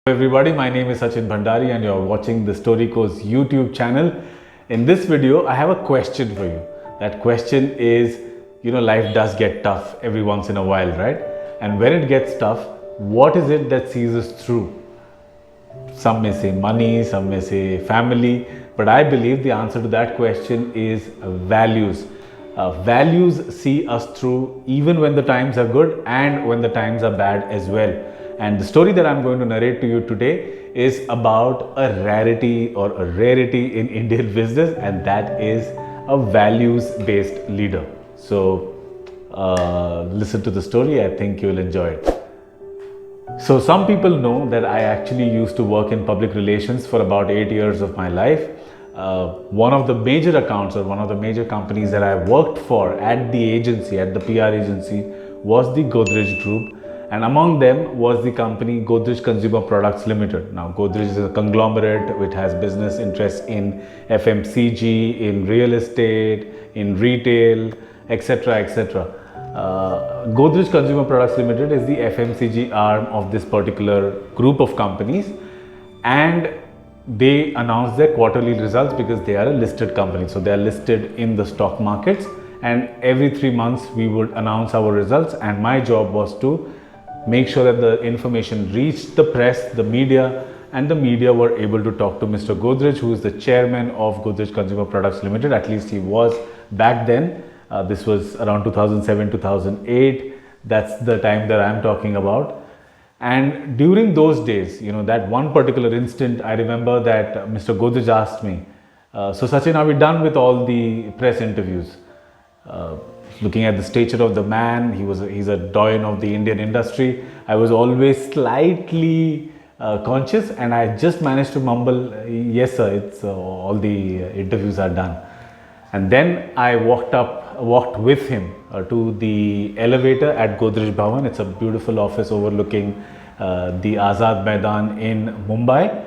Everybody, my name is Sachin Bhandari and you're watching the Storyco's YouTube channel. In this video, I have a question for you. That question is, life does get tough every once in a while, right? And when it gets tough, what is it that sees us through? Some may say money, some may say family, but I believe the answer to that question is values. Values see us through even when the times are good and when the times are bad as well. And the story that I'm going to narrate to you today is about a rarity or a rarity in Indian business, and that is a values-based leader. So listen to the story. I think you'll enjoy it. So some people know that I actually used to work in public relations for about 8 years of my life. One of the major accounts or one of the major companies that I worked for at the agency, at the PR agency, was the Godrej Group. And among them was the company Godrej Consumer Products Limited. Now, Godrej is a conglomerate which has business interests in FMCG, in real estate, in retail, etc. etc. Godrej Consumer Products Limited is the FMCG arm of this particular group of companies, and they announce their quarterly results because they are a listed company. So they are listed in the stock markets, and every 3 months we would announce our results, and my job was to make sure that the information reached the press, the media, and the media were able to talk to Mr. Godrej, who is the chairman of Godrej Consumer Products Limited. At least he was back then. This was around 2007, 2008. That's the time that I'm talking about. And during those days, that one particular instant, I remember that Mr. Godrej asked me, so Sachin, are we done with all the press interviews? Looking at the stature of the man, he's a doyen of the Indian industry. I was always slightly conscious, and I just managed to mumble, yes sir, it's all the interviews are done. And then I walked with him to the elevator at Godrej Bhavan. It's a beautiful office overlooking the Azad Maidan in Mumbai.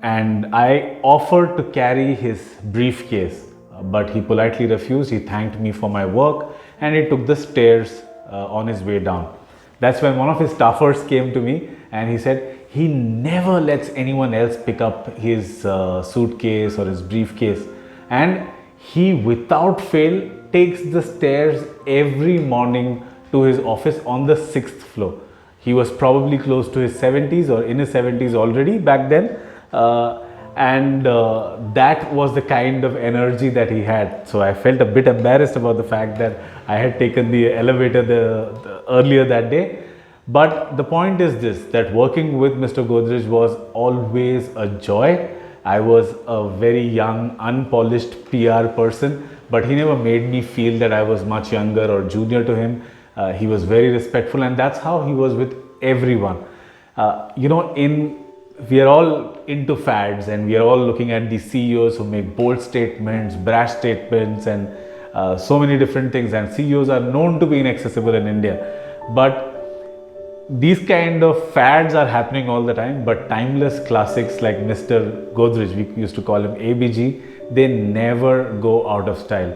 And I offered to carry his briefcase, but he politely refused. He thanked me for my work and he took the stairs on his way down. That's when one of his staffers came to me and he said he never lets anyone else pick up his suitcase or his briefcase, and he without fail takes the stairs every morning to his office on the 6th floor. He was probably close to his 70s or in his 70s already back then. And that was the kind of energy that he had. So I felt a bit embarrassed about the fact that I had taken the elevator earlier that day. But the point is this, that working with Mr. Godrej was always a joy. I was a very young, unpolished PR person, but he never made me feel that I was much younger or junior to him. He was very respectful, and that's how he was with everyone. We are all into fads, and we are all looking at these CEOs who make bold statements, brash statements, and so many different things. And CEOs are known to be inaccessible in India. But these kind of fads are happening all the time, but timeless classics like Mr. Godrej, we used to call him ABG, they never go out of style.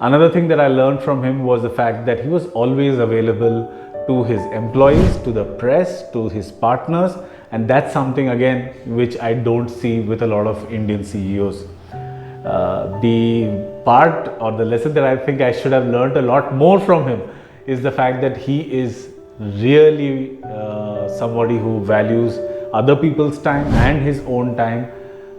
Another thing that I learned from him was the fact that he was always available to his employees, to the press, to his partners, and that's something again which I don't see with a lot of Indian CEOs. The part or the lesson that I think I should have learned a lot more from him is the fact that he is really somebody who values other people's time and his own time,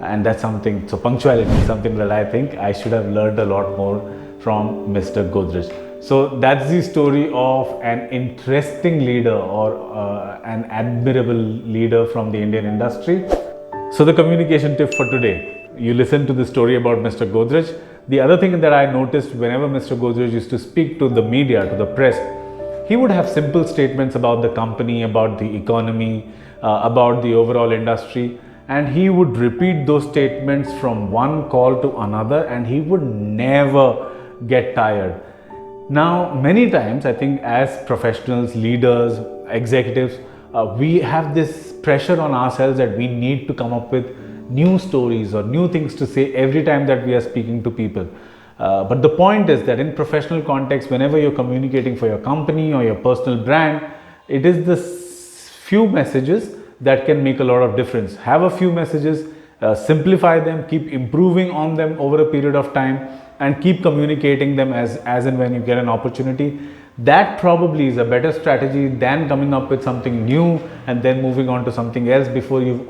and that's something, so punctuality is something that I think I should have learned a lot more from Mr. Godrej. So that's the story of an interesting leader or an admirable leader from the Indian industry. So the communication tip for today, you listen to the story about Mr. Godrej. The other thing that I noticed whenever Mr. Godrej used to speak to the media, to the press, he would have simple statements about the company, about the economy, about the overall industry, and he would repeat those statements from one call to another, and he would never get tired. Now, many times I think as professionals, leaders, executives, we have this pressure on ourselves that we need to come up with new stories or new things to say every time that we are speaking to people. But the point is that in professional context, whenever you're communicating for your company or your personal brand, it is the few messages that can make a lot of difference. Have a few messages, simplify them, keep improving on them over a period of time, and keep communicating them as and when you get an opportunity. That probably is a better strategy than coming up with something new and then moving on to something else before you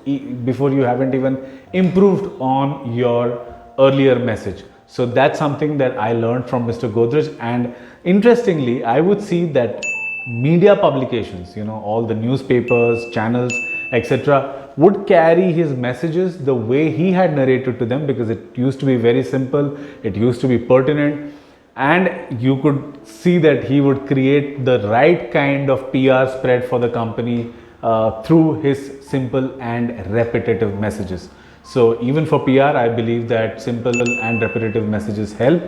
haven't even improved on your earlier message. So that's something that I learned from Mr. Godrej. And interestingly, I would see that media publications, all the newspapers, channels, etc., would carry his messages the way he had narrated to them, because it used to be very simple, it used to be pertinent, and you could see that he would create the right kind of PR spread for the company through his simple and repetitive messages. So even for PR, I believe that simple and repetitive messages help.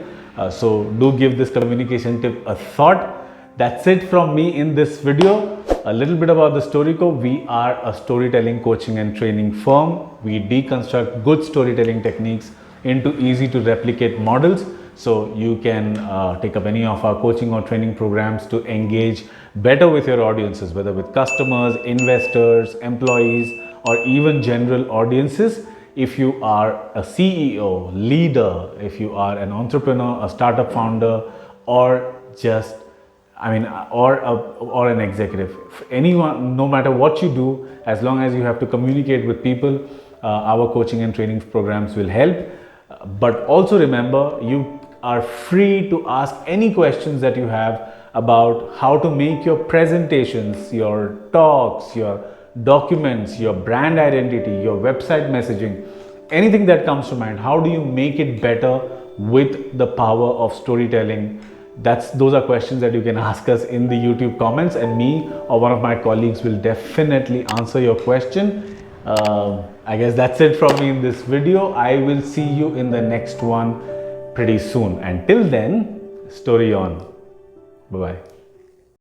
So do give this communication tip a thought. That's it from me in this video. A little bit about the Storyco. We are a storytelling coaching and training firm. We deconstruct good storytelling techniques into easy to replicate models. So you can take up any of our coaching or training programs to engage better with your audiences, whether with customers, investors, employees, or even general audiences. If you are a CEO, leader, if you are an entrepreneur, a startup founder, or or an executive, anyone, no matter what you do, as long as you have to communicate with people, our coaching and training programs will help. But also remember, you are free to ask any questions that you have about how to make your presentations, your talks, your documents, your brand identity, your website messaging, anything that comes to mind. How do you make it better with the power of storytelling? Those are questions that you can ask us in the YouTube comments, and me or one of my colleagues will definitely answer your question. I guess that's it from me in this video. I will see you in the next one pretty soon. Until then, story on. Bye-bye.